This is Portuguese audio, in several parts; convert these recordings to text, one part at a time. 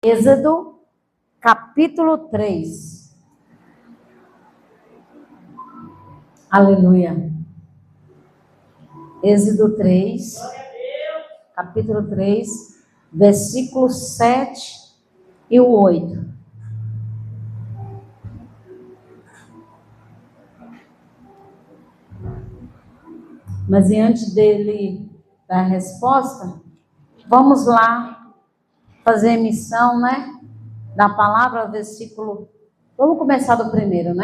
Êxodo, capítulo 3. Aleluia. Êxodo 3, capítulo 3, versículos 7 e o 8. Mas antes dele dar a resposta, vamos lá fazer a emissão, da palavra, versículo. Vamos começar do primeiro,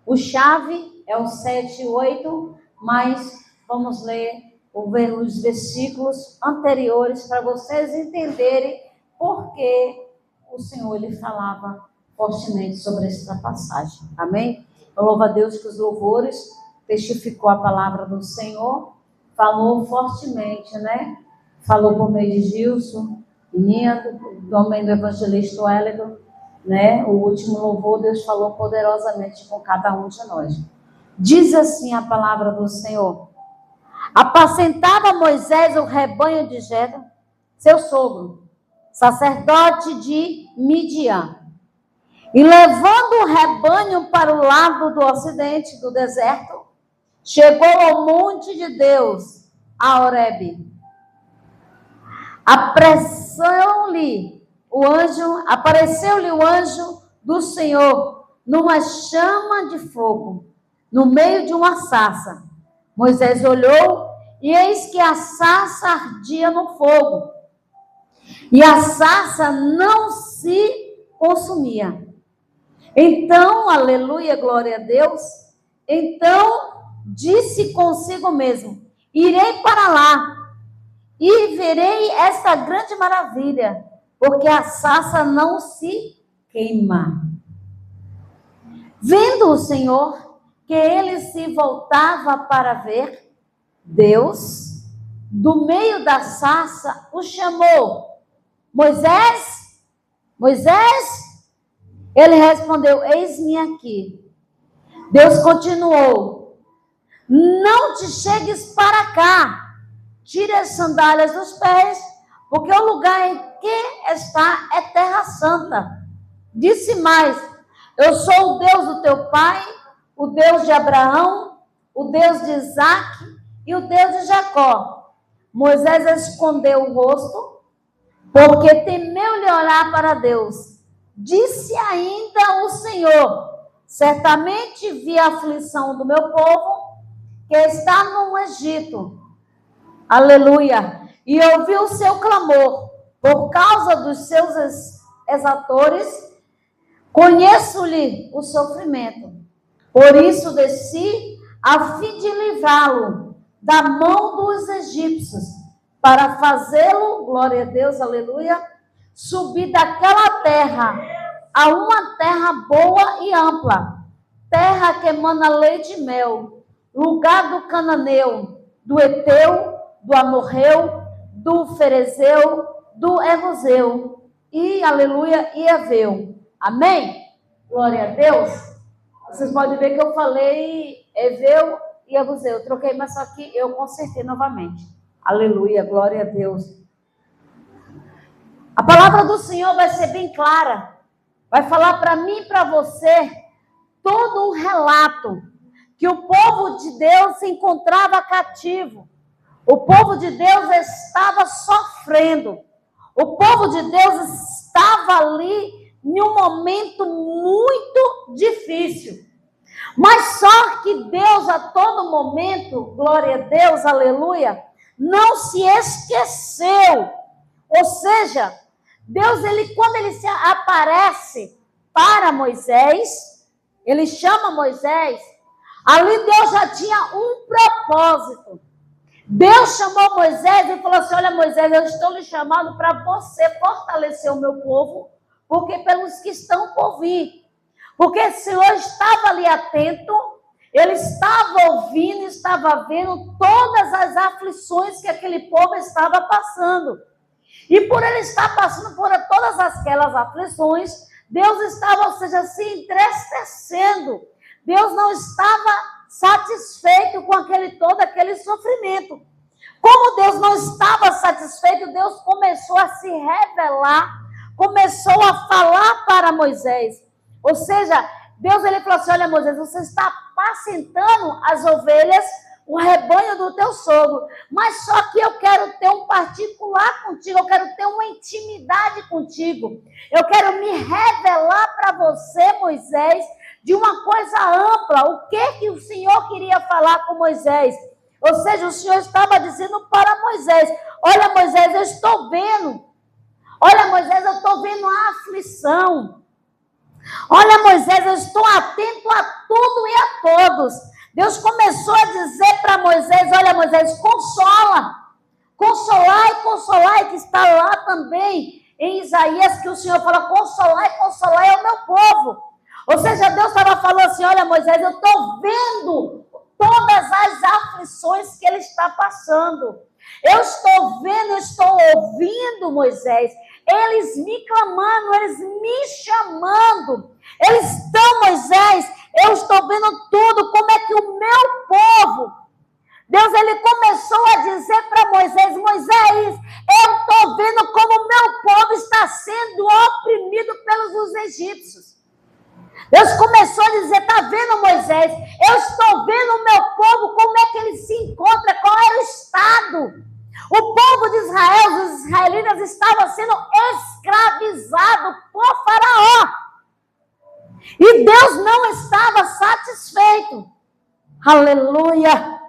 O chave é o 7 e 8, mas vamos ler os versículos anteriores para vocês entenderem por que o Senhor ele falava fortemente sobre esta passagem. Amém? Eu louvo a Deus que os louvores testificou a palavra do Senhor, falou fortemente, Falou por meio de Gilson, do homem do evangelista Wellington, O último louvor, Deus falou poderosamente com cada um de nós. Diz assim a palavra do Senhor: apacentava Moisés o rebanho de Jetro, seu sogro, sacerdote de Midian, e levando o rebanho para o lado do ocidente do deserto, chegou ao monte de Deus, a Horebe. Apareceu-lhe o anjo do Senhor numa chama de fogo, no meio de uma sarça. Moisés olhou e eis que a sarça ardia no fogo, e a sarça não se consumia. Então, aleluia, glória a Deus, então disse consigo mesmo: irei para lá e verei esta grande maravilha, porque a sarça não se queima. Vendo o Senhor que ele se voltava para ver, Deus, do meio da sarça, o chamou: Moisés, Moisés? Ele respondeu: eis-me aqui. Deus continuou: não te chegues para cá, tire as sandálias dos pés, porque o lugar em que está é terra santa. Disse mais: eu sou o Deus do teu pai, o Deus de Abraão, o Deus de Isaque e o Deus de Jacó. Moisés escondeu o rosto, porque temeu-lhe olhar para Deus. Disse ainda o Senhor: certamente vi a aflição do meu povo, que está no Egito. Aleluia. E ouviu o seu clamor por causa dos seus exatores. Conheço-lhe o sofrimento. Por isso desci a fim de livrá-lo da mão dos egípcios, para fazê-lo, glória a Deus, aleluia, subir daquela terra a uma terra boa e ampla, terra que emana leite e mel, lugar do cananeu, do Eteu, do Amorreu, do Ferezeu, do Evuseu e, aleluia, e Eveu. Amém? Glória a Deus. Vocês podem ver que eu falei Eveu e Evuseu. Troquei, mas só que eu consertei novamente. Aleluia, glória a Deus. A palavra do Senhor vai ser bem clara. Vai falar para mim e para você todo um relato que o povo de Deus se encontrava cativo. O povo de Deus estava sofrendo. O povo de Deus estava ali em um momento muito difícil. Mas só que Deus a todo momento, glória a Deus, aleluia, não se esqueceu. Ou seja, Deus, quando ele se aparece para Moisés, ele chama Moisés, ali Deus já tinha um propósito. Deus chamou Moisés e falou assim: olha, Moisés, eu estou lhe chamando para você fortalecer o meu povo, porque pelos que estão por vir. Porque o Senhor estava ali atento, ele estava ouvindo, estava vendo todas as aflições que aquele povo estava passando. E por ele estar passando por todas aquelas aflições, Deus estava, ou seja, se entristecendo. Deus não estava satisfeito com todo aquele sofrimento. Como Deus não estava satisfeito, Deus começou a se revelar começou a falar para Moisés. Ou seja, Deus ele falou assim: olha, Moisés, você está apacentando as ovelhas, o rebanho do teu sogro, mas só que eu quero ter um particular contigo, eu quero ter uma intimidade contigo, eu quero me revelar para você, Moisés, de uma coisa ampla. O que o Senhor queria falar com Moisés? Ou seja, o Senhor estava dizendo para Moisés: olha, Moisés, eu estou vendo, olha, Moisés, eu estou vendo a aflição, olha, Moisés, eu estou atento a tudo e a todos. Deus começou a dizer para Moisés: olha, Moisés, consolai, que está lá também em Isaías, que o Senhor fala: consolai é o meu povo. Ou seja, Deus estava falando assim: olha, Moisés, eu estou vendo todas as aflições que ele está passando. Eu estou vendo, eu estou ouvindo, Moisés, eles me clamando, eles me chamando. Eles estão, Moisés, eu estou vendo tudo, como é que o meu povo, Deus ele começou a dizer para Moisés: Moisés, eu estou vendo como o meu povo está sendo oprimido pelos egípcios. Deus começou a dizer: está vendo, Moisés, eu estou vendo o meu povo, como é que ele se encontra, qual é o estado. O povo de Israel, os israelitas, estavam sendo escravizados por Faraó. E Deus não estava satisfeito. Aleluia.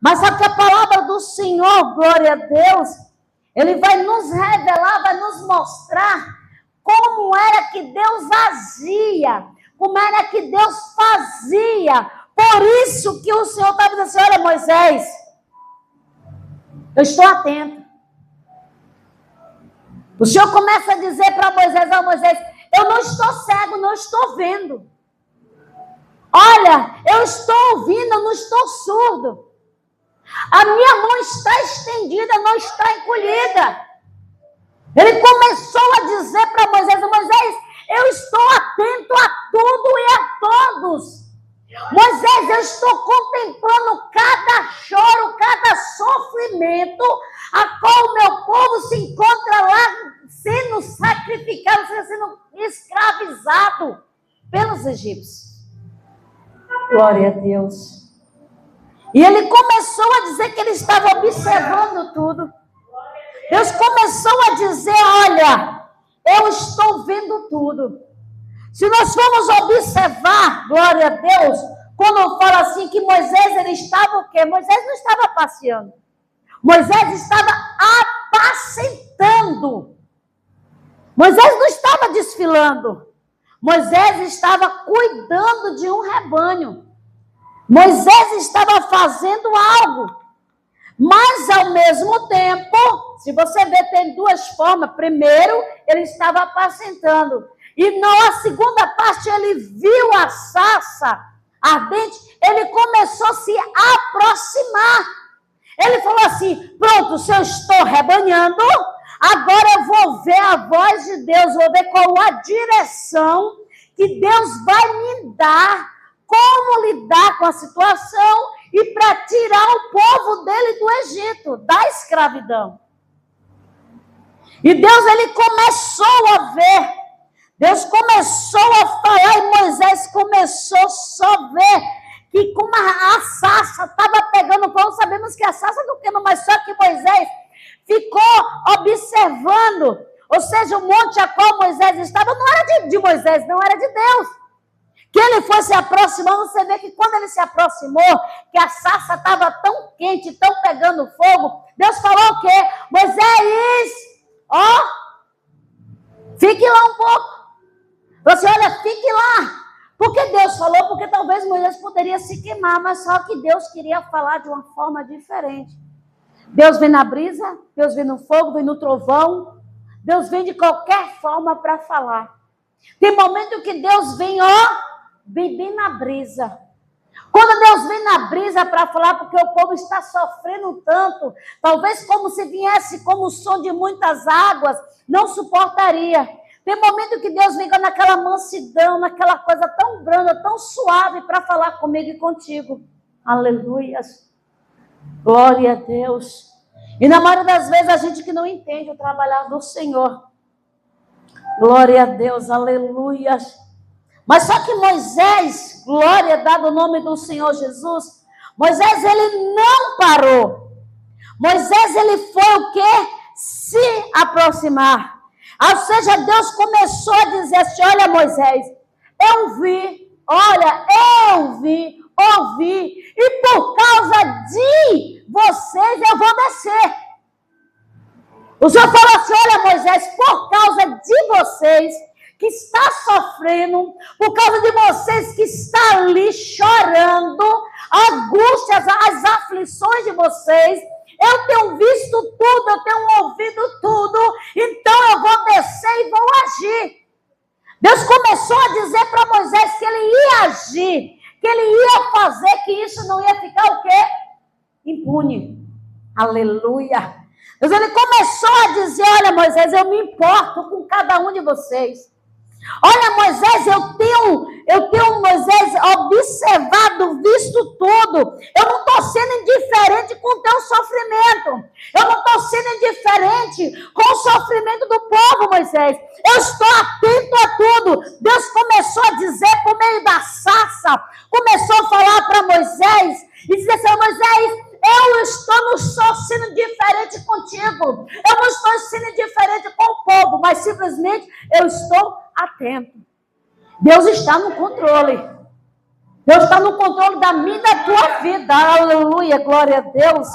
Mas só que a palavra do Senhor, glória a Deus, ele vai nos revelar, vai nos mostrar como era que Deus agia, como era que Deus fazia. Por isso que o Senhor estava dizendo assim: olha, Moisés, eu estou atento. O Senhor começa a dizer para Moisés: ó, Moisés, eu não estou cego, não estou vendo. Olha, eu estou ouvindo, eu não estou surdo. A minha mão está estendida, não está encolhida. Ele começou a dizer para Moisés: Moisés, eu estou atento a tudo e a todos. Moisés, eu estou contemplando cada choro, cada sofrimento, a qual o meu povo se encontra lá, sendo sacrificado, sendo escravizado pelos egípcios. Glória a Deus. E ele começou a dizer que ele estava observando tudo. Deus começou a dizer: olha, eu estou vendo tudo. Se nós formos observar, glória a Deus, quando fala assim que Moisés, ele estava o quê? Moisés não estava passeando. Moisés estava apacentando. Moisés não estava desfilando. Moisés estava cuidando de um rebanho. Moisés estava fazendo algo. Mas, ao mesmo tempo, se você ver, tem duas formas. Primeiro, ele estava apacentando. E na segunda parte, ele viu a sarça ardente, ele começou a se aproximar. Ele falou assim: pronto, se eu estou rebanhando, agora eu vou ver a voz de Deus, vou ver qual a direção que Deus vai me dar, como lidar com a situação e para tirar o povo dele do Egito, da escravidão. E Deus, ele começou a ver. Deus começou a falar e Moisés começou só a ver que como a sarça estava pegando fogo. Sabemos que a sarça do queima, mas só que Moisés ficou observando. Ou seja, o monte a qual Moisés estava não era de Moisés, não era de Deus. Que ele foi se aproximando, você vê que quando ele se aproximou, que a sarça estava tão quente, tão pegando fogo, Deus falou o quê? Moisés, ó, fique lá um pouco. Você olha, fique lá. Porque Deus falou, porque talvez Moisés poderia se queimar, mas só que Deus queria falar de uma forma diferente. Deus vem na brisa, Deus vem no fogo, vem no trovão, Deus vem de qualquer forma para falar. Tem momento que Deus vem, ó, bem na brisa. Quando Deus vem na brisa para falar, porque o povo está sofrendo tanto, talvez como se viesse como o som de muitas águas, não suportaria. Tem momento que Deus vem naquela mansidão, naquela coisa tão branda, tão suave para falar comigo e contigo. Aleluia. Glória a Deus. E na maioria das vezes a gente que não entende o trabalhar do Senhor. Glória a Deus, aleluia. Mas só que Moisés, glória dada o nome do Senhor Jesus, Moisés ele não parou. Moisés ele foi o quê? Se aproximar. Ou seja, Deus começou a dizer assim, olha Moisés, eu vi, ouvi, e por causa de vocês eu vou descer. O Senhor falou assim, olha Moisés, por causa de vocês que está sofrendo, por causa de vocês que está ali chorando, angústias, as aflições de vocês, eu tenho visto tudo, eu tenho ouvido tudo, então eu vou descer e vou agir. Deus começou a dizer para Moisés que ele ia agir, que ele ia fazer, que isso não ia ficar o quê? Impune. Aleluia. Deus ele começou a dizer, olha Moisés, eu me importo com cada um de vocês. Olha Moisés, eu tenho Moisés observado, visto tudo. Eu não estou sendo indiferente com o teu sofrimento. Eu não estou sendo indiferente com o sofrimento do povo, Moisés. Eu estou atento a tudo. Deus começou a dizer por meio da sarça, começou a falar para Moisés e dizer assim, Moisés, eu estou sendo diferente contigo. Eu não estou sendo diferente com o povo, mas simplesmente eu estou atento. Deus está no controle. Deus está no controle da minha e da tua vida. Aleluia, glória a Deus.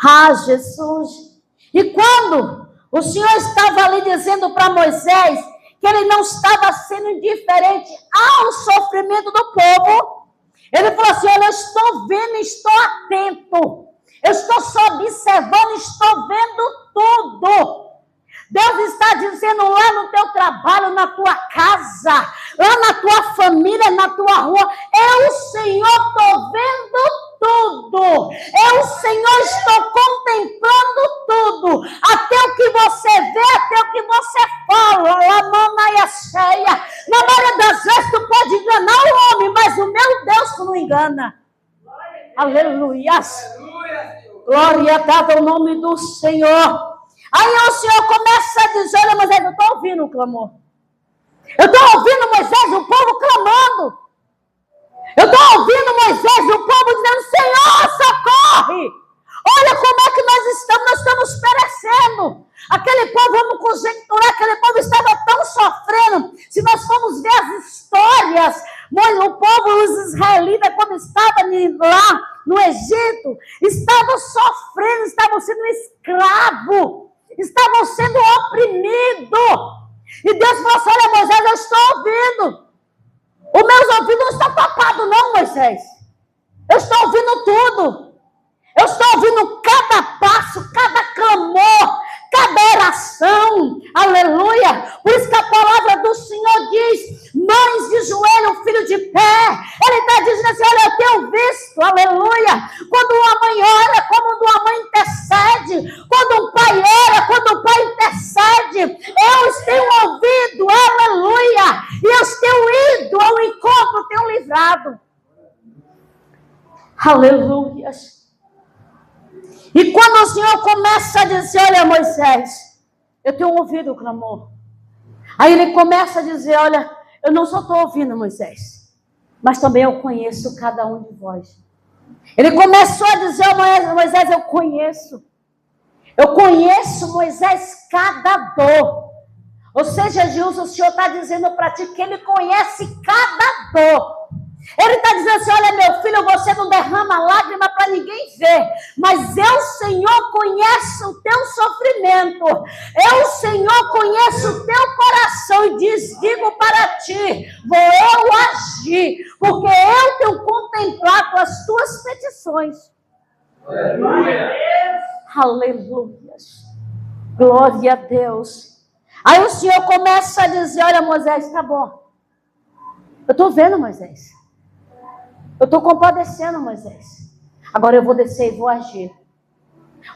Ah, Jesus. E quando o Senhor estava ali dizendo para Moisés que ele não estava sendo indiferente ao sofrimento do povo, ele falou assim, olha, eu estou vendo, estou atento. Eu estou só observando, estou vendo tudo. Deus está dizendo lá no teu trabalho, na tua casa, lá na tua família, na tua rua, eu, Senhor, estou vendo tudo. Eu, Senhor, estou contemplando tudo. Até o que você vê, até o que você fala. Lamanaia cheia. Na maioria das vezes tu pode enganar o homem, mas o meu Deus tu não engana. Aleluia. Glória dada ao nome do Senhor. Aí o Senhor começa a dizer, olha Moisés, eu estou ouvindo o clamor. Eu estou ouvindo Moisés, o povo clamando. Eu estou ouvindo Moisés, o povo dizendo, Senhor, socorre. Olha como é que nós estamos perecendo. Aquele povo, vamos conjecturar, aquele povo estava tão sofrendo. Se nós formos ver as histórias, o povo, os israelitas, quando estavam lá no Egito, estavam sofrendo, estavam sendo escravos. Estavam sendo oprimidos. E Deus falou assim, olha Moisés, eu estou ouvindo. Os meus ouvidos não estão tapados não, Moisés. Eu estou ouvindo tudo. Eu estou ouvindo cada passo, cada clamor, cada oração. Aleluia. Por isso que a palavra do Senhor diz, mães de joelho, filho de pé. Ele está dizendo assim, olha, eu tenho visto, aleluia. Quando uma mãe ora, quando uma mãe intercede, quando um pai ora, quando o pai intercede, eu os tenho ouvido, aleluia. E eu os tenho ido ao encontro, tenho livrado. Aleluia. E quando o Senhor começa a dizer, olha Moisés, eu tenho ouvido o clamor. Aí ele começa a dizer, olha, eu não só estou ouvindo Moisés, mas também eu conheço cada um de vós. Ele começou a dizer, Moisés, eu conheço. Eu conheço, Moisés, cada dor. Ou seja, Gilson, o Senhor está dizendo para ti que ele conhece cada dor. Ele está dizendo assim, olha meu filho, você não derrama lágrima para ninguém ver, mas eu, Senhor, conheço o teu sofrimento, eu, Senhor, conheço o teu coração e digo para ti, vou eu agir, porque eu tenho contemplado as tuas petições. Aleluia. Aleluia. Glória a Deus. Aí o Senhor começa a dizer, olha Moisés, tá bom, eu estou vendo Moisés. Eu estou compadecendo, Moisés. Agora eu vou descer e vou agir.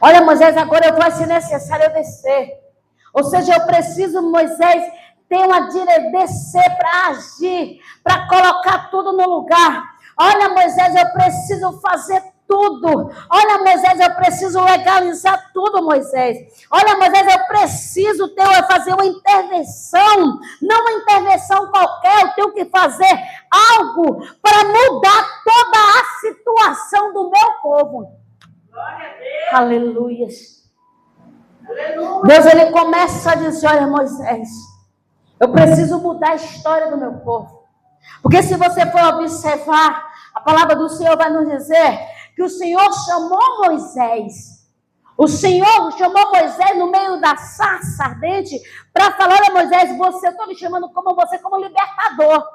Olha, Moisés, agora vai ser necessário eu descer. Ou seja, eu preciso, Moisés, ter uma descer para agir, para colocar tudo no lugar. Olha, Moisés, eu preciso fazer tudo. Olha, Moisés, eu preciso legalizar tudo, Moisés. Olha, Moisés, eu preciso fazer uma intervenção. Não uma intervenção qualquer, eu tenho que fazer algo para mudar toda a situação do meu povo. Glória a Deus. Aleluia. Deus, ele começa a dizer, olha, Moisés, eu preciso mudar a história do meu povo. Porque se você for observar, a palavra do Senhor vai nos dizer que o Senhor chamou Moisés. O Senhor chamou Moisés no meio da sarça ardente para falar, olha, Moisés, eu estou me chamando como você como libertador.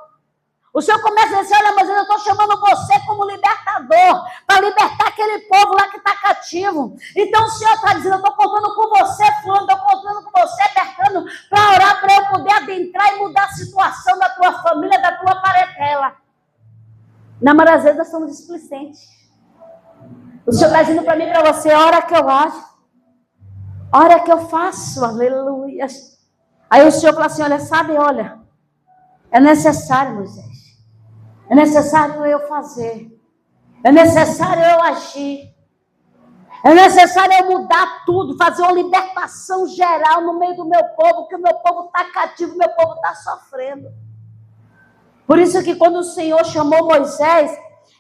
O Senhor começa a dizer, olha, Moisés, eu estou chamando você como libertador, para libertar aquele povo lá que está cativo. Então o Senhor está dizendo, eu estou contando com você, fulano, estou contando com você, Bertano, para orar, para eu poder adentrar e mudar a situação da tua família, da tua parentela. Na maioria das vezes nós somos displicentes. O Senhor está dizendo para mim e para você, a hora que eu ajo, a hora que eu faço, aleluia. Aí o Senhor fala assim, olha, é necessário, Moisés. É necessário eu fazer. É necessário eu agir. É necessário eu mudar tudo, fazer uma libertação geral no meio do meu povo, que o meu povo está cativo, o meu povo está sofrendo. Por isso que quando o Senhor chamou Moisés,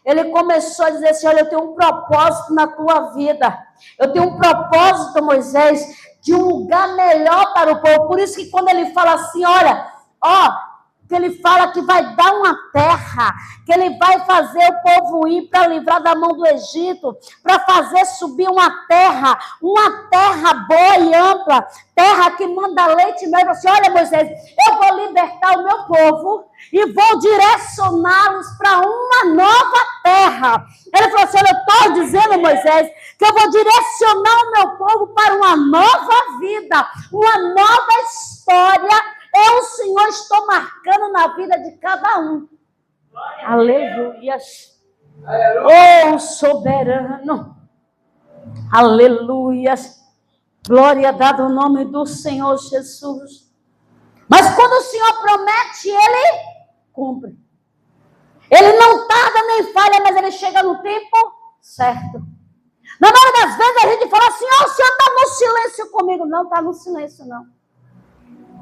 ele começou a dizer assim, olha, eu tenho um propósito na tua vida. Eu tenho um propósito, Moisés, de um lugar melhor para o povo. Por isso que quando ele fala assim, olha, que ele fala que vai dar uma terra, que ele vai fazer o povo ir para livrar da mão do Egito, para fazer subir uma terra boa e ampla, terra que manda leite e mel. Assim, olha, Moisés, eu vou libertar o meu povo e vou direcioná-los para uma nova terra. Ele falou assim, olha, eu estou dizendo, Moisés, que eu vou direcionar o meu povo para uma nova vida, uma nova história. Eu, Senhor, estou marcando na vida de cada um. Aleluia. Oh, soberano. Aleluia. Glória dada ao nome do Senhor Jesus. Mas quando o Senhor promete, Ele cumpre. Ele não tarda nem falha, mas Ele chega no tempo certo. Na maioria das vezes a gente fala assim, o Senhor está no silêncio comigo. Não está no silêncio, não.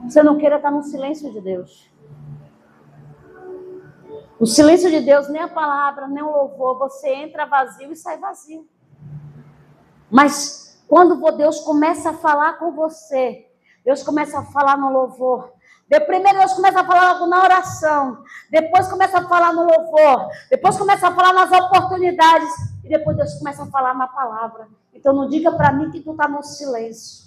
Você não queira estar no silêncio de Deus. O silêncio de Deus, nem a palavra, nem o louvor, você entra vazio e sai vazio. Mas quando Deus começa a falar com você, Deus começa a falar no louvor. Primeiro Deus começa a falar algo na oração, depois começa a falar no louvor, depois começa a falar nas oportunidades, e depois Deus começa a falar na palavra. Então não diga para mim que tu está no silêncio.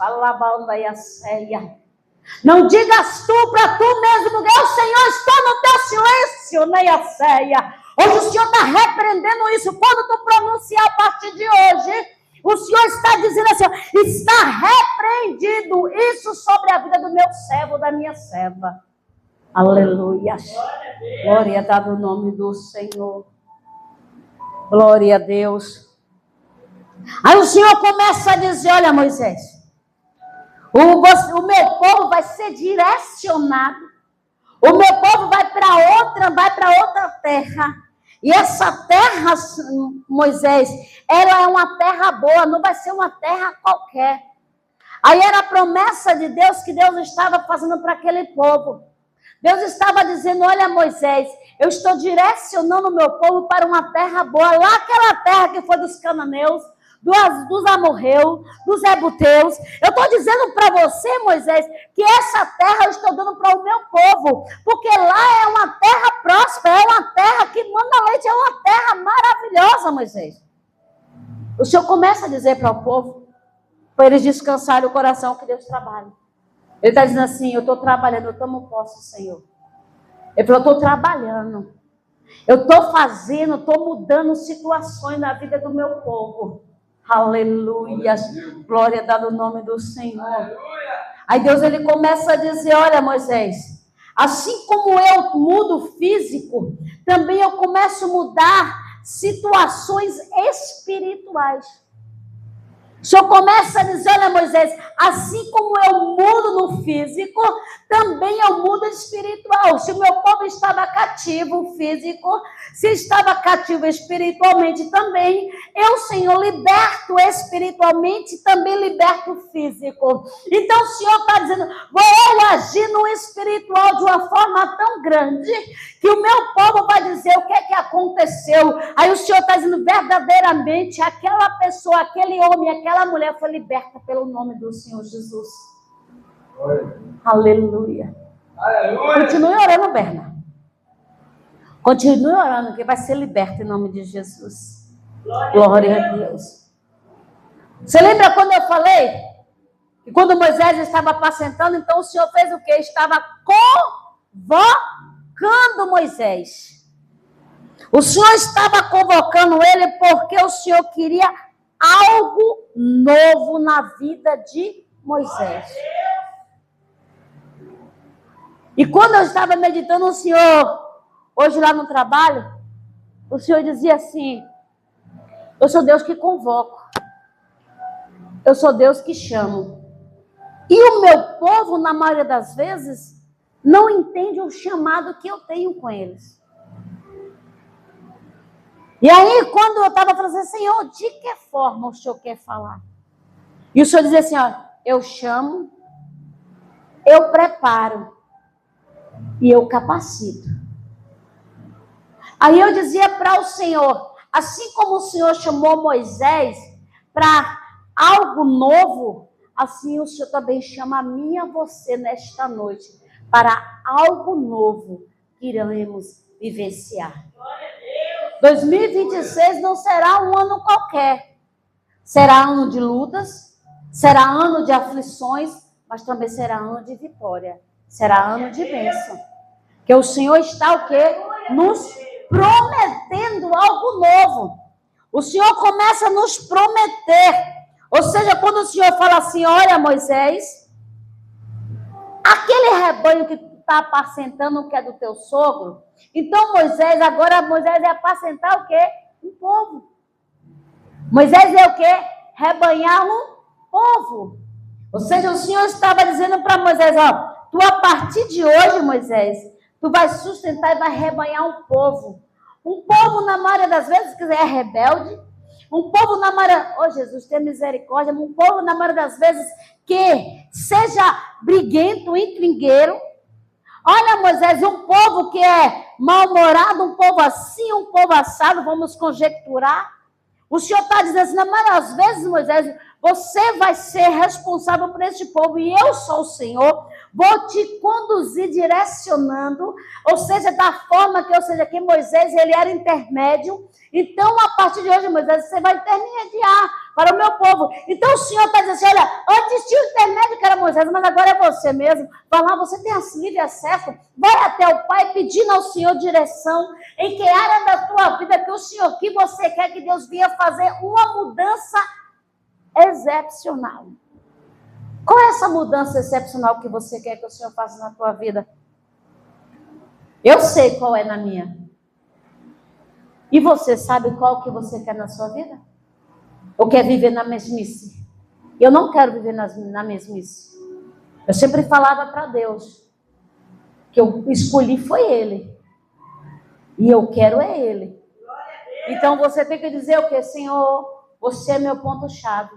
Não digas tu para tu mesmo, eu, Senhor, estou no teu silêncio, Neiaceia. Hoje o Senhor está repreendendo isso. Quando tu pronunciar a partir de hoje, o Senhor está dizendo assim, está repreendido isso sobre a vida do meu servo, da minha serva. Aleluia. Glória a Deus no nome do Senhor. Glória a Deus. Aí o Senhor começa a dizer, olha, Moisés, o meu povo vai ser direcionado. O meu povo vai para outra terra. E essa terra, Moisés, ela é uma terra boa, não vai ser uma terra qualquer. Aí era a promessa de Deus que Deus estava fazendo para aquele povo. Deus estava dizendo, olha, Moisés, eu estou direcionando o meu povo para uma terra boa. Lá aquela terra que foi dos cananeus, dos amorreus, dos ebuteus. Eu estou dizendo para você, Moisés, que essa terra eu estou dando para o meu povo, porque lá é uma terra próspera, é uma terra que manda leite, é uma terra maravilhosa, Moisés. O Senhor começa a dizer para o povo, para eles descansarem o coração que Deus trabalha. Ele está dizendo assim, eu estou trabalhando, eu tomo posse, Senhor. Ele falou, eu estou trabalhando, eu estou fazendo, estou mudando situações na vida do meu povo. Aleluia, glória dada ao nome do Senhor. Aleluia. Aí Deus ele começa a dizer, olha, Moisés, assim como eu mudo o físico, também eu começo a mudar situações espirituais. O Senhor começa a dizer, olha Moisés, assim como eu mudo no físico, também eu mudo espiritual. Se o meu povo estava cativo físico, se estava cativo espiritualmente também, eu, Senhor, liberto espiritualmente, também liberto o físico. Então o Senhor está dizendo, vou agir no espiritual de uma forma tão grande, que o meu povo vai dizer o que é que aconteceu. Aí o Senhor está dizendo, verdadeiramente, aquela pessoa, aquele homem, aquela mulher foi liberta pelo nome do Senhor Jesus. Aleluia. Aleluia. Continue orando, Berna. Continue orando, que vai ser liberta em nome de Jesus. Glória a Deus. Você lembra quando eu falei que quando Moisés estava apacentando, então o Senhor fez o quê? Estava convocando Moisés. O Senhor estava convocando ele porque o Senhor queria algo novo na vida de Moisés. E quando eu estava meditando o Senhor, hoje lá no trabalho, o Senhor dizia assim, eu sou Deus que convoco, eu sou Deus que chamo. E o meu povo, na maioria das vezes, não entende o chamado que eu tenho com eles. E aí, quando eu estava falando assim, Senhor, de que forma o Senhor quer falar? E o Senhor dizia assim, ó, eu chamo, eu preparo e eu capacito. Aí eu dizia para o Senhor, assim como o Senhor chamou Moisés para algo novo, assim o Senhor também chama a mim e a você nesta noite para algo novo que iremos vivenciar. 2026 não será um ano qualquer. Será ano de lutas, será ano de aflições, mas também será ano de vitória. Será ano de bênção. Que o Senhor está o quê? Nos prometendo algo novo. O Senhor começa a nos prometer. Ou seja, quando o Senhor fala assim, olha Moisés, aquele rebanho que tu está apacentando que é do teu sogro, então Moisés vai apacentar o quê? Um povo. Moisés é o quê? Rebanhar um povo. Ou seja, o Senhor estava dizendo para Moisés, ó, tu a partir de hoje, Moisés, tu vai sustentar e vai rebanhar um povo. Um povo, na maioria das vezes, que é rebelde. Um povo, na maioria... Oh, Jesus, tenha misericórdia. Um povo, na maioria das vezes, que seja briguento, intrigueiro. Olha, Moisés, um povo que é mal-humorado, um povo assim, um povo assado, vamos conjecturar. O Senhor está dizendo assim, na maioria das vezes, Moisés, você vai ser responsável por este povo e eu sou o Senhor, vou te conduzir direcionando, ou seja, da forma que, ou seja, que Moisés, ele era intermédio. Então, a partir de hoje, Moisés, você vai intermediar para o meu povo. Então, o Senhor está dizendo assim, olha, antes tinha o intermédio que era Moisés, mas agora é você mesmo. Vai lá, você tem livre acesso, vai até o Pai pedindo ao Senhor direção, em que área da tua vida que o Senhor, que você quer que Deus venha fazer uma mudança excepcional. Qual é essa mudança excepcional que você quer que o Senhor faça na tua vida? Eu sei qual é na minha. E você sabe qual que você quer na sua vida? Ou quer viver na mesmice? Eu não quero viver na mesmice. Eu sempre falava para Deus que eu escolhi foi Ele. E eu quero é Ele. Então você tem que dizer o quê? Senhor, você é meu ponto-chave.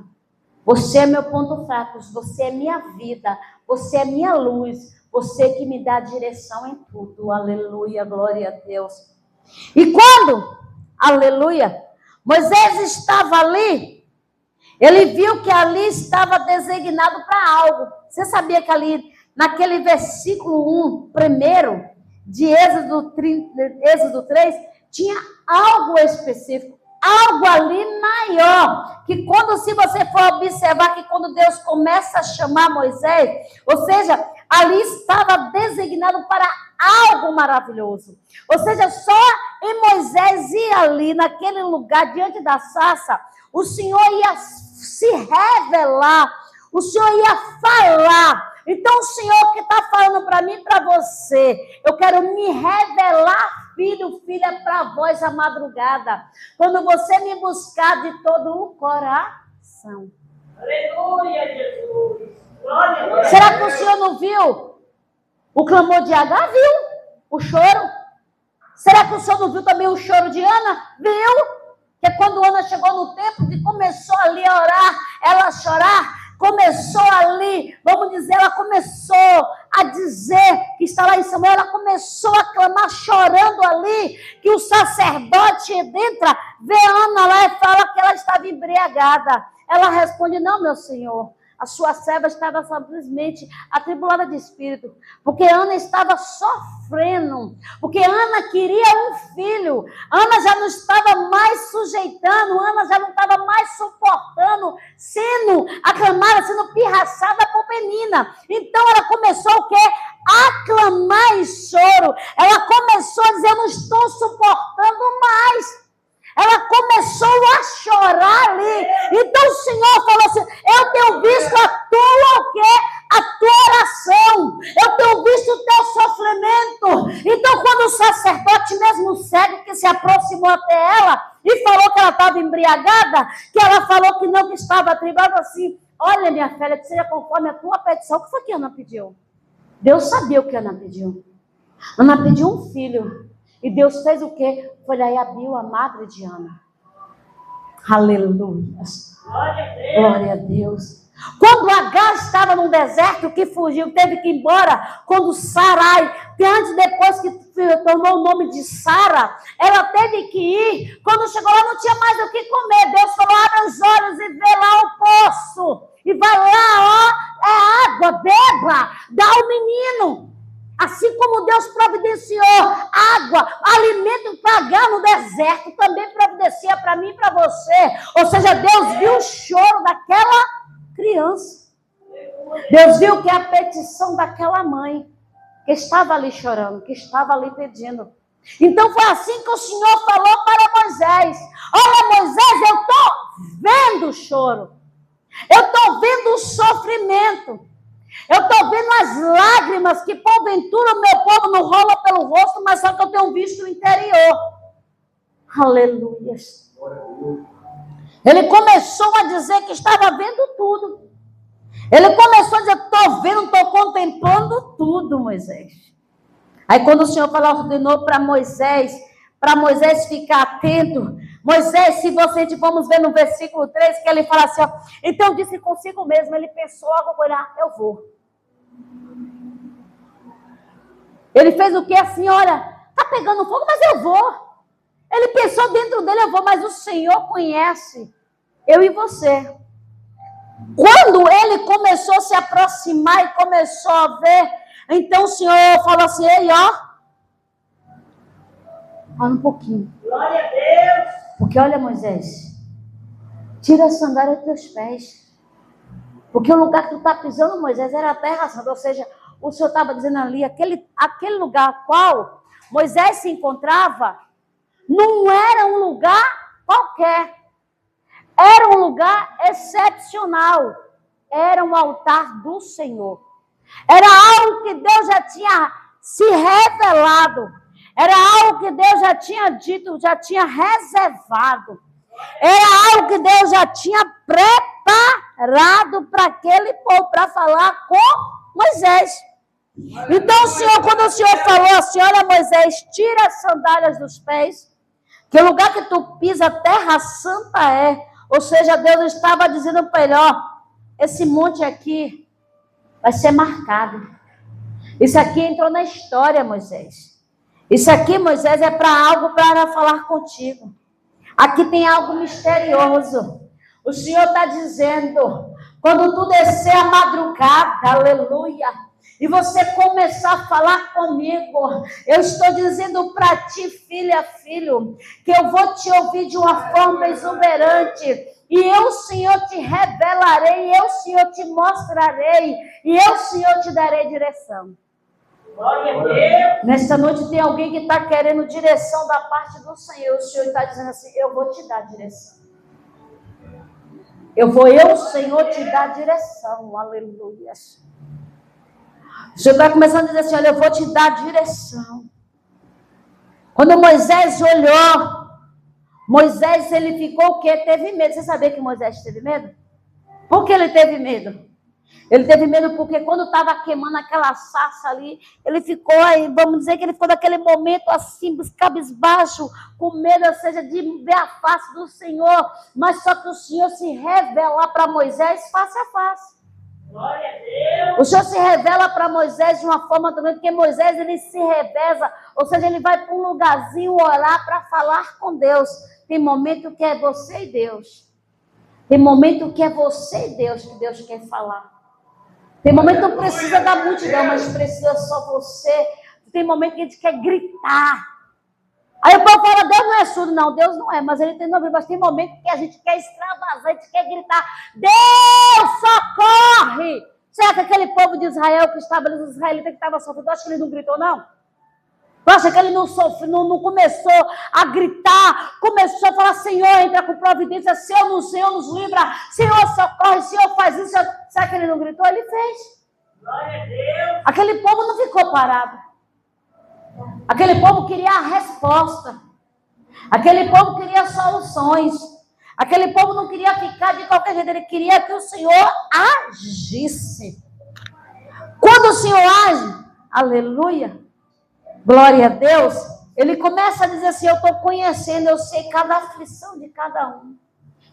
Você é meu ponto fraco. Você é minha vida. Você é minha luz. Você que me dá direção em tudo. Aleluia, glória a Deus. E quando, aleluia, Moisés estava ali, ele viu que ali estava designado para algo. Você sabia que ali, naquele versículo 1, primeiro, de Êxodo 3, tinha algo específico, algo ali maior, que quando, se você for observar que quando Deus começa a chamar Moisés, ou seja, ali estava designado para algo maravilhoso. Ou seja, só em Moisés ir ali, naquele lugar, diante da sarça, o Senhor ia se revelar, o Senhor ia falar. Então, o Senhor que está falando para mim e para você, eu quero me revelar, filho, filha, para vós a madrugada, quando você me buscar de todo o coração. Aleluia, Jesus. Glória a Deus. Será que o Senhor não viu o clamor de Agar? Viu o choro. Será que o Senhor não viu também o choro de Ana? Viu? Que quando Ana chegou no templo, que começou ali a orar, ela a chorar, começou ali, vamos dizer, ela começou a dizer que está lá em Samuel, ela começou a clamar chorando ali, que o sacerdote entra, vê Ana lá e fala que ela estava embriagada. Ela responde: não, meu senhor, a sua serva estava simplesmente atribulada de espírito, porque Ana estava sofrendo, porque Ana queria um filho, Ana já não estava mais sujeitando, Ana já não estava mais suportando, sendo aclamada, sendo pirraçada por Penina. Então ela começou o quê? A clamar em choro, ela começou a dizer: eu não estou suportando mais. Ela começou a chorar ali. Então o Senhor falou assim: eu tenho visto a tua oração. Eu tenho visto o teu sofrimento. Então quando o sacerdote mesmo cego que se aproximou até ela e falou que ela estava embriagada, que ela falou que não, que estava atribulada, assim: olha, minha filha, que seja conforme a tua petição. O que foi que Ana pediu? Deus sabia o que Ana pediu. Ana pediu um filho. E Deus fez o quê? Foi lá e abriu a madre de Ana. Aleluia. Glória a Deus. Quando Agar estava num deserto, que fugiu, teve que ir embora. Quando Sarai, que antes, depois que tomou o nome de Sara, ela teve que ir. Quando chegou lá, não tinha mais o que comer. Deus falou: abre os olhos e vê lá o poço. E vai lá, ó, é água, beba, dá ao menino. Assim como Deus providenciou água, alimento para Agar no deserto, também providencia para mim e para você. Ou seja, Deus viu o choro daquela criança. Deus viu que é a petição daquela mãe, que estava ali chorando, que estava ali pedindo. Então foi assim que o Senhor falou para Moisés: olha, Moisés, eu estou vendo o choro. Eu estou vendo o sofrimento. Eu estou vendo as lágrimas que porventura o meu povo não rola pelo rosto, mas só que eu tenho visto o interior. Aleluia. Ele começou a dizer que estava vendo tudo. Ele começou a dizer: estou vendo, estou contemplando tudo, Moisés. Aí quando o Senhor ordenou para Moisés ficar atento. Moisés, se você, vamos ver no versículo 3, que ele fala assim, ó: então disse consigo mesmo, ele pensou, agora eu vou. Ele fez o que? Assim, olha, tá pegando fogo, mas eu vou. Ele pensou dentro dele: eu vou, mas o Senhor conhece eu e você. Quando ele começou a se aproximar e começou a ver, então o Senhor falou assim: ei, ó, olha um pouquinho. Glória a Deus. Porque olha, Moisés, tira a sandália dos teus pés. Porque o lugar que tu está pisando, Moisés, era a terra santa. Ou seja, o Senhor estava dizendo ali, aquele lugar qual Moisés se encontrava, não era um lugar qualquer. Era um lugar excepcional. Era um altar do Senhor. Era algo que Deus já tinha se revelado. Era algo que Deus já tinha dito, já tinha reservado. Era algo que Deus já tinha preparado para aquele povo, para falar com Moisés. Então, quando o Senhor falou assim: olha, Moisés, tira as sandálias dos pés, que o lugar que tu pisa, terra santa é. Ou seja, Deus estava dizendo para ele: ó, esse monte aqui vai ser marcado. Isso aqui entrou na história, Moisés. Isso aqui, Moisés, é para algo para falar contigo. Aqui tem algo misterioso. O Senhor está dizendo: quando tu descer a madrugada, aleluia, e você começar a falar comigo, eu estou dizendo para ti, filha, filho, que eu vou te ouvir de uma forma exuberante. E eu, Senhor, te revelarei, eu, Senhor, te mostrarei, e eu, Senhor, te darei direção. Glória a Deus. Nesta noite tem alguém que está querendo direção da parte do Senhor. O Senhor está dizendo assim: eu vou te dar direção. Eu, Senhor, te dar direção. Aleluia. O Senhor está começando a dizer assim: olha, eu vou te dar direção. Quando Moisés olhou, Moisés, ele ficou o quê? Teve medo. Você sabia que Moisés teve medo? Por que ele teve medo? Ele teve medo porque quando estava queimando aquela sarça ali, ele ficou aí, vamos dizer que ele ficou naquele momento assim, cabisbaixo, com medo, ou seja, de ver a face do Senhor. Mas só que o Senhor se revela para Moisés face a face. Glória a Deus. O Senhor se revela para Moisés de uma forma também, porque Moisés ele se reveza, ou seja, ele vai para um lugarzinho orar para falar com Deus. Tem momento que é você e Deus. Tem momento que é você e Deus que Deus quer falar. Tem momento que não precisa da multidão, mas precisa só você. Tem momento que a gente quer gritar. Aí o povo fala, Deus não é surdo. Não, Deus não é, mas ele tem ouvido. Mas tem momento que a gente quer extravasar, a gente quer gritar, Deus, socorre! Será que aquele povo de Israel que estava ali, os israelitas que estavam sofrendo, acha que ele não gritou, não? Tu acha que ele não sofreu, não começou a gritar, começou a falar, Senhor, entra com providência, Senhor nos livra, Senhor socorre, Senhor faz isso. Será que ele não gritou? Ele fez. Glória a Deus. Aquele povo não ficou parado. Aquele povo queria a resposta. Aquele povo queria soluções. Aquele povo não queria ficar de qualquer jeito, ele queria que o Senhor agisse. Quando o Senhor age, aleluia, glória a Deus, ele começa a dizer assim, eu estou conhecendo, eu sei cada aflição de cada um,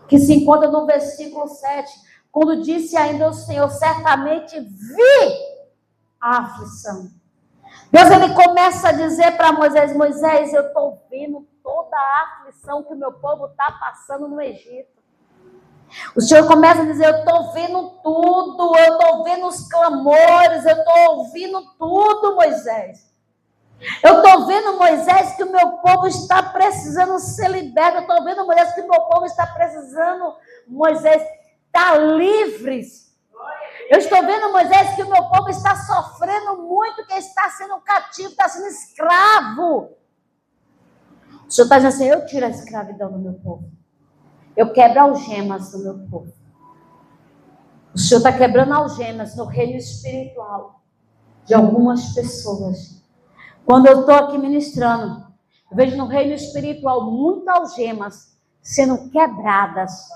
que se encontra no versículo 7, quando disse ainda o Senhor, certamente vi a aflição. Deus, ele começa a dizer para Moisés, Moisés, eu estou vendo toda a aflição que o meu povo está passando no Egito. O Senhor começa a dizer, eu estou vendo tudo, eu estou vendo os clamores, eu estou ouvindo tudo, Moisés. Eu estou vendo, Moisés, que o meu povo está precisando ser liberto. Eu estou vendo, Moisés, que o meu povo está precisando, Moisés, estar livres. Eu estou vendo, Moisés, que o meu povo está sofrendo muito, que está sendo cativo, está sendo escravo. O Senhor está dizendo assim, eu tiro a escravidão do meu povo. Eu quebro algemas do meu povo. O Senhor está quebrando algemas no reino espiritual de algumas pessoas. Quando eu estou aqui ministrando, eu vejo no reino espiritual muitas algemas sendo quebradas.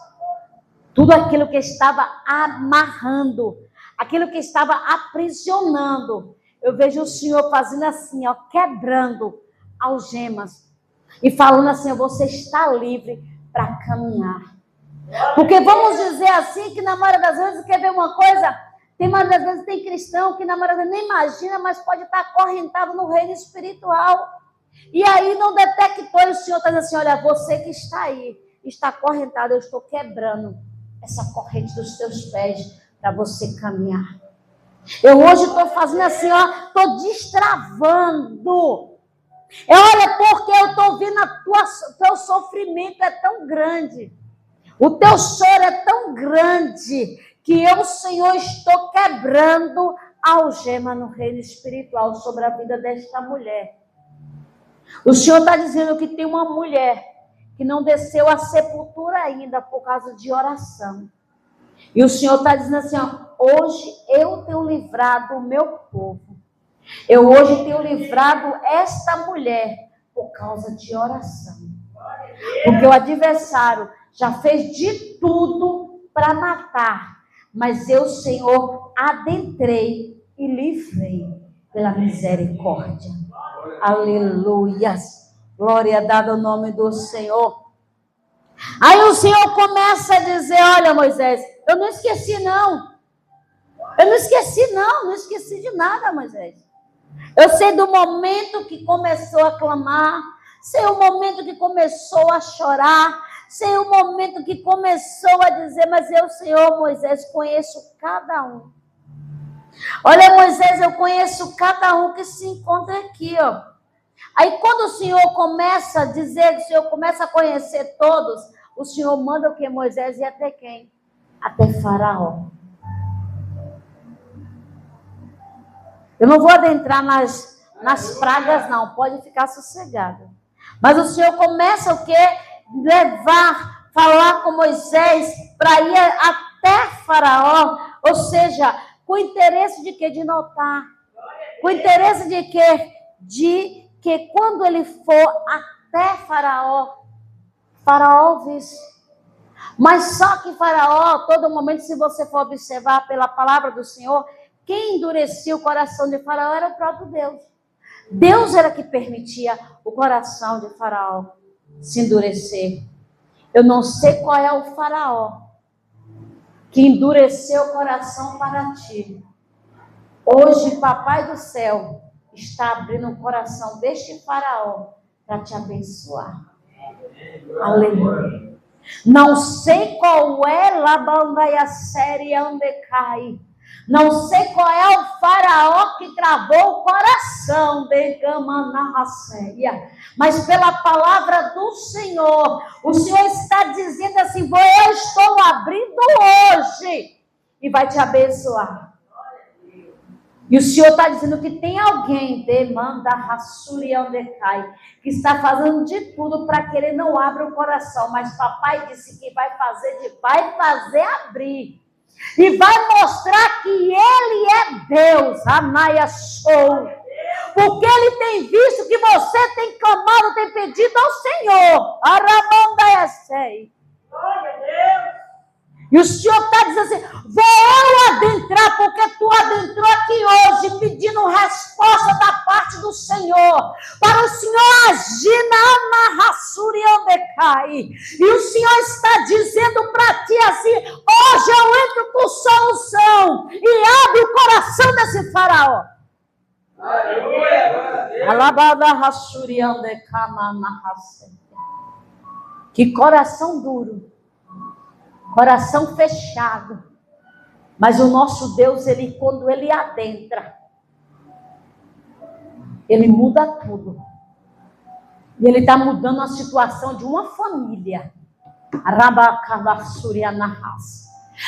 Tudo aquilo que estava amarrando, aquilo que estava aprisionando, eu vejo o Senhor fazendo assim, ó, quebrando algemas e falando assim, você está livre para caminhar. Porque vamos dizer assim, que na maioria das vezes, quer ver uma coisa? Tem maioria das vezes tem cristão que na maioria das vezes nem imagina, mas pode estar acorrentado no reino espiritual. E aí não detectou, e o Senhor está dizendo assim, olha, você que está aí, está acorrentado, eu estou quebrando essa corrente dos teus pés para você caminhar. Eu hoje estou fazendo assim, ó, estou destravando. Olha, porque eu estou vendo teu sofrimento é tão grande. O teu choro é tão grande que eu, Senhor, estou quebrando a algema no reino espiritual sobre a vida desta mulher. O Senhor está dizendo que tem uma mulher que não desceu à sepultura ainda por causa de oração. E o Senhor está dizendo assim, ó, hoje eu tenho livrado o meu povo. Eu hoje tenho livrado esta mulher por causa de oração. Porque o adversário já fez de tudo para matar. Mas eu, Senhor, adentrei e livrei pela misericórdia. Aleluias. Glória dada ao nome do Senhor. Aí o Senhor começa a dizer, olha, Moisés, eu não esqueci não. Eu não esqueci não esqueci de nada, Moisés. Eu sei do momento que começou a clamar, sei o momento que começou a chorar, sei o momento que começou a dizer, mas eu, Senhor, Moisés, conheço cada um. Olha, Moisés, eu conheço cada um que se encontra aqui, ó. Aí quando o Senhor começa a dizer, o Senhor começa a conhecer todos, o Senhor manda o que? Moisés ir até quem? Até Faraó. Eu não vou adentrar nas pragas, não. Pode ficar sossegado. Mas o Senhor começa o quê? Falar com Moisés para ir até Faraó. Ou seja, com o interesse de quê? De notar. Com o interesse de quê? De que quando ele for até Faraó, Faraó visse. Mas só que Faraó, todo momento, se você for observar pela palavra do Senhor, quem endurecia o coração de Faraó era o próprio Deus. Deus era que permitia o coração de Faraó se endurecer. Eu não sei qual é o Faraó que endureceu o coração para ti. Hoje, Papai do Céu está abrindo o coração deste Faraó para te abençoar. Aleluia. Não sei qual é Labandaia série onde cai. Não sei qual é o Faraó que travou o coração de Gamanarraceia. Mas pela palavra do Senhor, o Senhor está dizendo assim: eu estou abrindo hoje e vai te abençoar. E o Senhor está dizendo que tem alguém, que está fazendo de tudo para que ele não abra o coração. Mas papai disse que vai fazer abrir. E vai mostrar que ele é Deus. Anaia sou. Porque ele tem visto que você tem clamado, tem pedido ao Senhor. Aramandaia sei. Glória a Deus. E o Senhor está dizendo assim: vou eu adentrar, porque tu adentrou aqui hoje pedindo resposta da parte do Senhor, para o Senhor agir na amarraçura e onde cai. E o Senhor está dizendo para ti assim: hoje eu entro com solução e abre o coração desse Faraó. Aleluia. Alabada rassuri onde cama. Que coração duro. Coração fechado. Mas o nosso Deus, quando ele adentra, ele muda tudo. E ele está mudando a situação de uma família.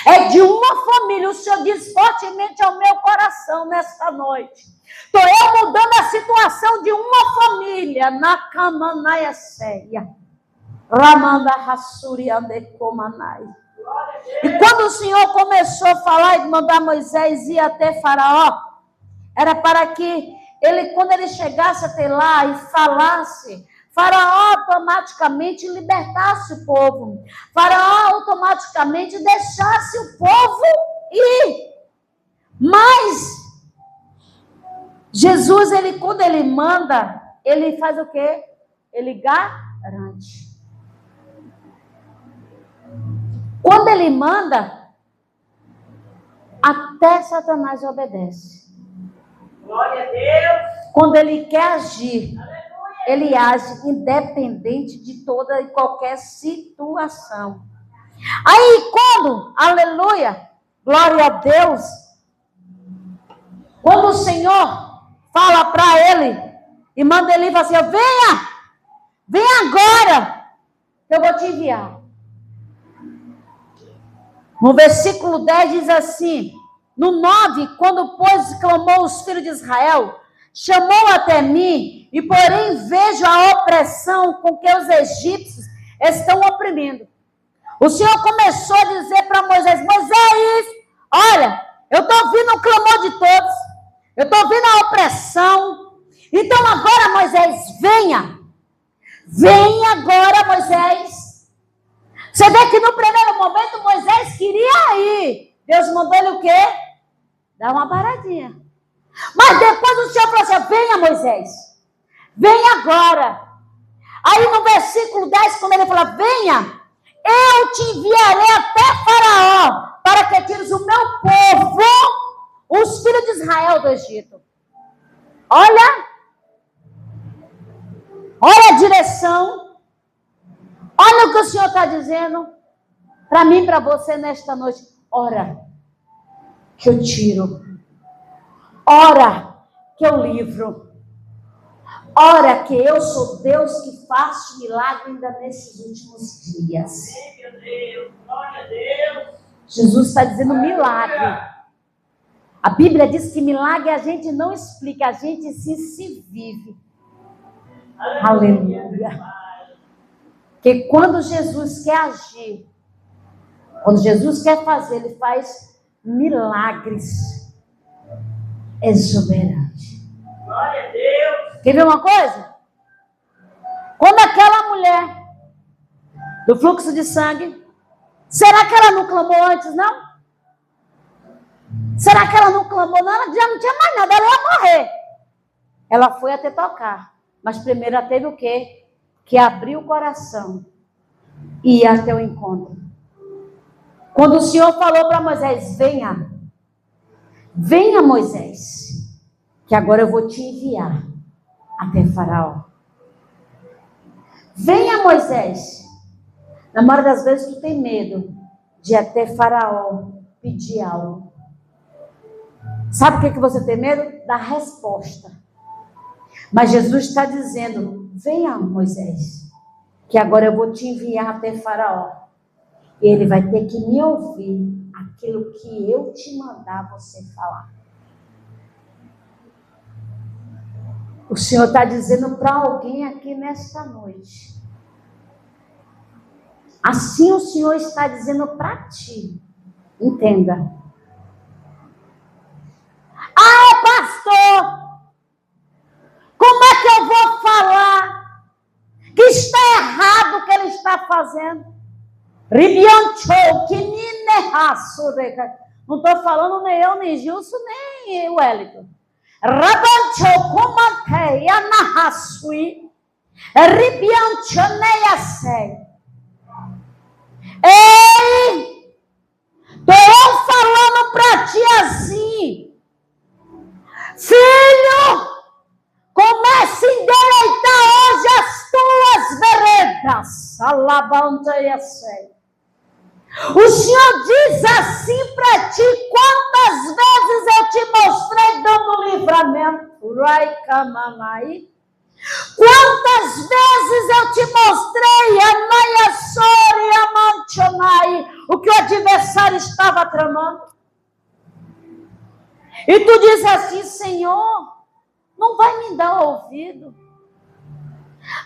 É de uma família. O Senhor diz fortemente ao meu coração nesta noite: estou eu mudando a situação de uma família. Na Camanaia Séria. Ramanda Hassuri Andecomanai. E quando o Senhor começou a falar e mandar Moisés ir até Faraó, era para que ele, quando ele chegasse até lá e falasse, Faraó automaticamente libertasse o povo. Faraó automaticamente deixasse o povo ir. Mas Jesus, quando ele manda, ele faz o quê? Ele garante. Quando ele manda, até Satanás obedece. Glória a Deus. Quando ele quer agir, ele age independente de toda e qualquer situação. Aí quando, aleluia, glória a Deus, quando o Senhor fala para ele e manda ele falar assim: venha agora, eu vou te enviar. No versículo 10 diz assim, no 9, quando, pois, clamou os filhos de Israel, chamou até mim, e porém vejo a opressão com que os egípcios estão oprimindo. O Senhor começou a dizer para Moisés: Moisés, olha, eu estou ouvindo o clamor de todos, eu estou ouvindo a opressão, então agora, Moisés, venha agora, Moisés. Você vê que no primeiro momento Moisés queria ir. Deus mandou ele o quê? Dar uma paradinha. Mas depois o Senhor falou assim: venha, Moisés. Venha agora. Aí no versículo 10, quando ele fala: venha, eu te enviarei até Faraó, para que tires o meu povo, os filhos de Israel do Egito. Olha a direção. Olha o que o Senhor está dizendo para mim e para você nesta noite. Ora que eu tiro. Ora que eu livro. Ora que eu sou Deus que faço milagre ainda nesses últimos dias. Meu Deus, glória a Deus. Jesus está dizendo milagre. A Bíblia diz que milagre a gente não explica, a gente se vive. Aleluia. Porque quando Jesus quer agir, quando Jesus quer fazer, ele faz milagres exuberantes. Glória a Deus. Quer ver uma coisa? Quando aquela mulher do fluxo de sangue, Será que ela não clamou antes, não? Será que ela não clamou? Não, ela já não tinha mais nada, ela ia morrer. Ela foi até tocar. Mas primeiro ela teve o quê? Que abrir o coração e ir até o encontro. Quando o Senhor falou para Moisés, venha. Venha, Moisés, que agora eu vou te enviar até Faraó. Venha, Moisés. Na maioria das vezes tu tem medo de ir até Faraó pedir algo. Sabe o que você tem medo? Da resposta. Mas Jesus está dizendo, venha, Moisés, que agora eu vou te enviar até Faraó. E ele vai ter que me ouvir aquilo que eu te mandar você falar. O Senhor está dizendo para alguém aqui nesta noite. Assim o Senhor está dizendo para ti. Entenda. Ah, pastor! Como é que eu vou falar que está errado o que ele está fazendo? Não estou falando nem eu, nem Gilson, nem o Wellington. Ei! Estou falando para ti assim. Filho! Comece a endireitar hoje as tuas veredas. Alabanta e acei. O Senhor diz assim para ti, quantas vezes eu te mostrei dando livramento. Quantas vezes eu te mostrei o que o adversário estava tramando. E tu diz assim, Senhor, não vai me dar ouvido.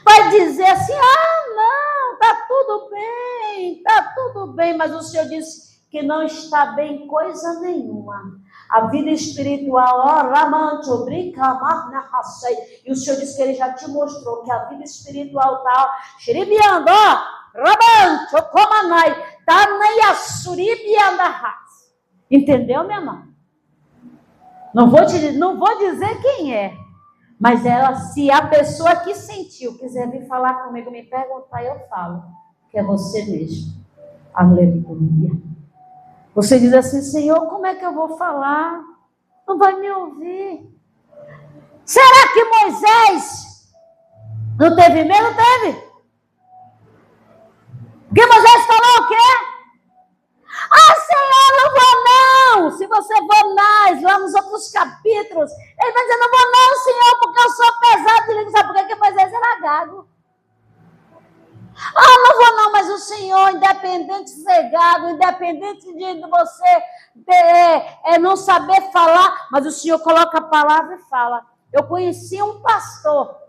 Vai dizer assim, não, está tudo bem. Mas o Senhor disse que não está bem coisa nenhuma. A vida espiritual, e o Senhor disse que Ele já te mostrou que a vida espiritual está, entendeu, minha irmã? Não vou dizer quem é. Mas ela, se a pessoa que sentiu quiser vir falar comigo, me perguntar, eu falo. Que é você mesmo. Aleluia. Você diz assim, Senhor, como é que eu vou falar? Não vai me ouvir. Será que Moisés não teve medo? Não teve. Porque Moisés falou o quê? Ah, Senhor, não vou não. Se você for mais, lá nos outros capítulos, ele vai dizer, não vou não, Senhor, porque eu sou pesado de língua. Sabe por quê? Porque Moisés era gago. Ah, não vou não, mas o Senhor, independente de ser gago, independente de você não saber falar, mas o Senhor coloca a palavra e fala. Eu conheci um pastor.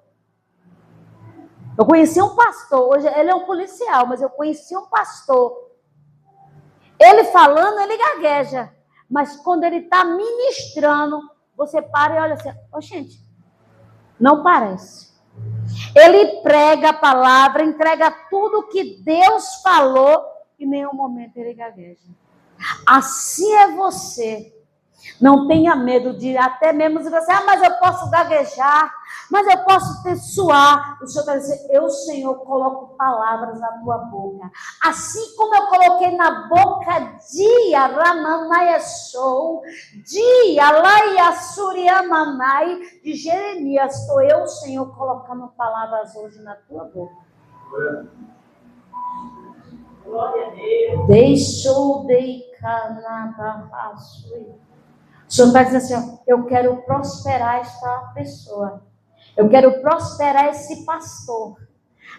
Hoje ele é um policial, mas eu conheci um pastor. Ele falando, ele gagueja. Mas quando ele está ministrando, você para e olha assim, gente, não parece. Ele prega a palavra, entrega tudo que Deus falou, e em nenhum momento ele gagueja. Assim é você. Não tenha medo de até mesmo dizer assim, mas eu posso gaguejar, mas eu posso suar. O Senhor está dizendo, eu, Senhor, coloco palavras na tua boca. Assim como eu coloquei na boca de Aramanaiasou, de Alaiassuriamanai, de Jeremias, estou eu, Senhor, colocando palavras hoje na tua boca. Glória a Deus. Deixou de canabasui. O Senhor está dizendo assim, eu quero prosperar esta pessoa. Eu quero prosperar esse pastor.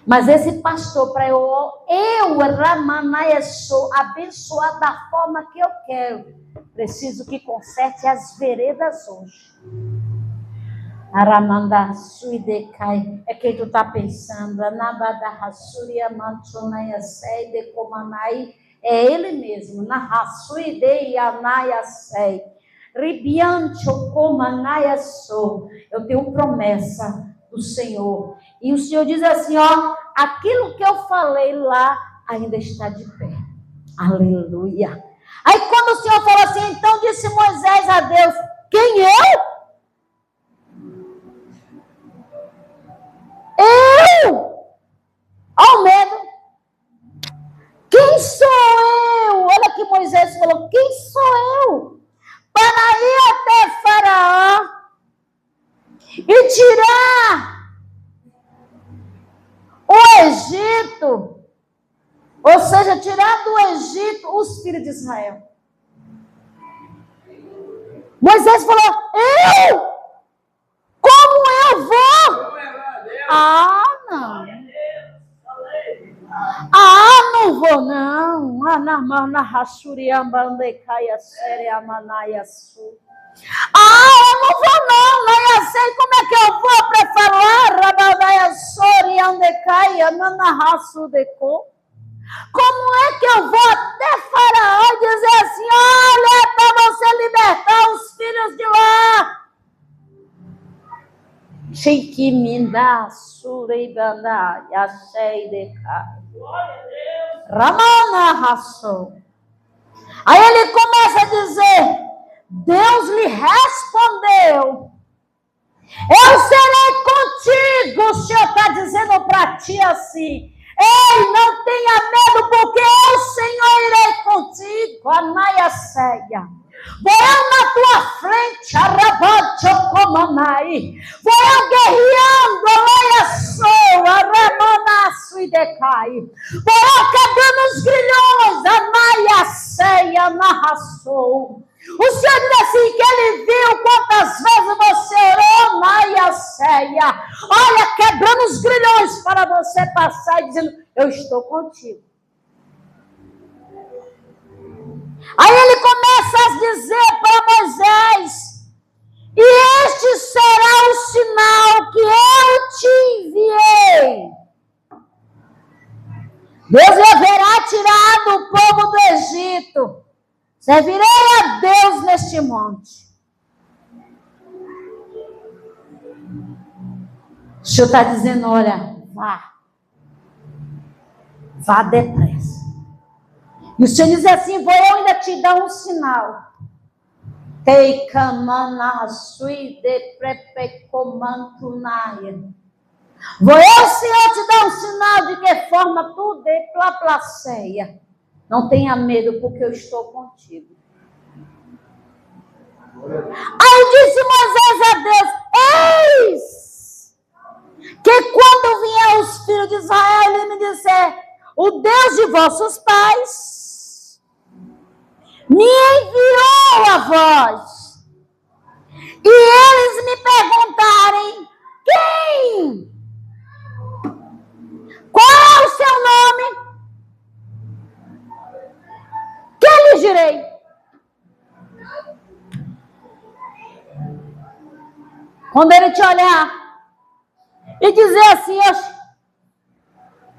Mas esse pastor, para eu Ramanaiasou, abençoar da forma que eu quero, preciso que conserte as veredas hoje. Aramandasuidecai, é quem tu está pensando. Anabadahasuriamantonaiasei decomanai, é ele mesmo. Nahasuideianaiasei. Eu tenho promessa do Senhor. E o Senhor diz assim, aquilo que eu falei lá ainda está de pé. Aleluia. Aí quando o Senhor falou assim, então disse Moisés a Deus, quem eu? Olha o medo. Quem sou eu? Olha que Moisés falou, quem sou eu? Para ir até Faraó e tirar o Egito, ou seja, tirar do Egito os filhos de Israel. Moisés falou, eu? Como eu vou? Ah, não. Não vou não. Eu não vou não. Não sei como é que eu vou para falar. Como é que eu vou até Faraó e dizer assim, olha, para você libertar os filhos de lá. Chiquimina, Suribana, Yashei Decai. Ramana Rassou. Aí ele começa a dizer, Deus lhe respondeu, eu serei contigo. O Senhor está dizendo para ti assim, ei, não tenha medo, porque eu, Senhor, irei contigo. Anaia ceia. Vou eu na tua frente, Arabachocomanai. Vou eu guerreando, Anaia soa, Ramanaço e decai. Vou eu quebrando os grilhões, Anaia ceia, narraçou. O Senhor diz assim, que ele viu quantas vezes você orou, Naia ceia. Olha, quebrando os grilhões para você passar e dizendo, eu estou contigo. Aí ele começa a dizer para Moisés, e este será o sinal que eu te enviei. Deus haverá tirado o povo do Egito. Servirei a Deus neste monte. O Senhor está dizendo, olha, vá depressa. E o Senhor diz assim, vou eu ainda te dar um sinal. Vou eu, Senhor, te dar um sinal de que forma tudo é tua placeia. Não tenha medo, porque eu estou contigo. Aí disse Moisés a Deus, eis que quando vier os filhos de Israel, ele me disser, o Deus de vossos pais me enviou a vós. E eles me perguntarem, quem? Qual é o seu nome? Que lhes direi? Quando ele te olhar e dizer assim,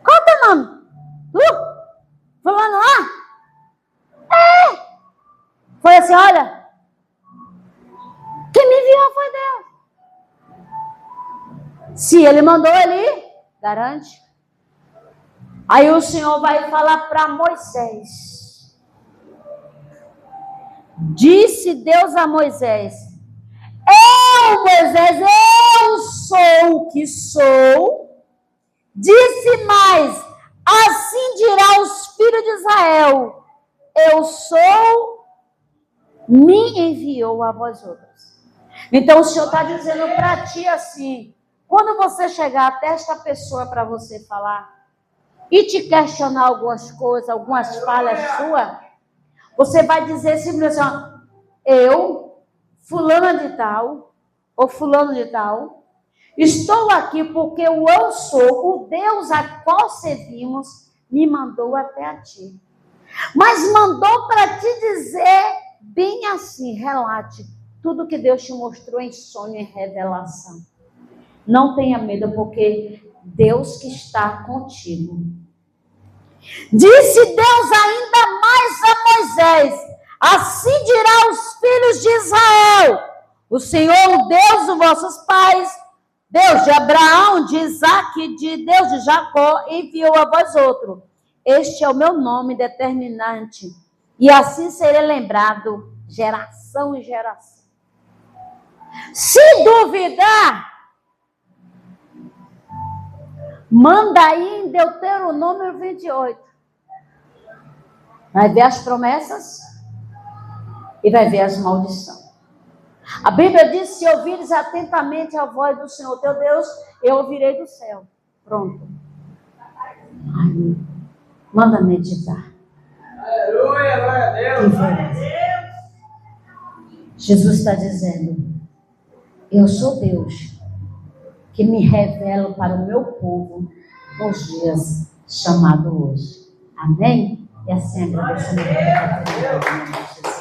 qual é o teu nome? Fulano lá? Foi assim, olha, quem me enviou foi Deus. Se ele mandou ali, garante. Aí o Senhor vai falar para Moisés. Disse Deus a Moisés, Moisés, eu sou o que sou. Disse mais, assim dirá os filhos de Israel, eu sou, me enviou a vós outros. Então o Senhor está dizendo para ti assim, quando você chegar até esta pessoa para você falar, e te questionar algumas coisas, algumas falhas suas, você vai dizer simplesmente assim, eu, fulana de tal, ou fulano de tal, estou aqui porque o eu sou, o Deus a qual servimos, me mandou até a ti. Mas mandou para te dizer bem assim, relate tudo que Deus te mostrou em sonho e revelação. Não tenha medo, porque Deus que está contigo. Disse Deus ainda mais a Moisés, assim dirá os filhos de Israel, o Senhor, o Deus dos vossos pais, Deus de Abraão, de Isaque, de Deus de Jacó, enviou a vós outros. este é o meu nome determinante, e assim serei lembrado geração em geração. Se duvidar, manda aí em Deuteronômio 28. Vai ver as promessas e vai ver as maldições. A Bíblia diz: se ouvires atentamente a voz do Senhor teu Deus, eu ouvirei do céu. Pronto. Ai, manda meditar. Aleluia, glória a Deus. Glória a Deus. Jesus está dizendo: eu sou Deus que me revelo para o meu povo nos dias chamado hoje. Amém? E assim agradecemos a Deus.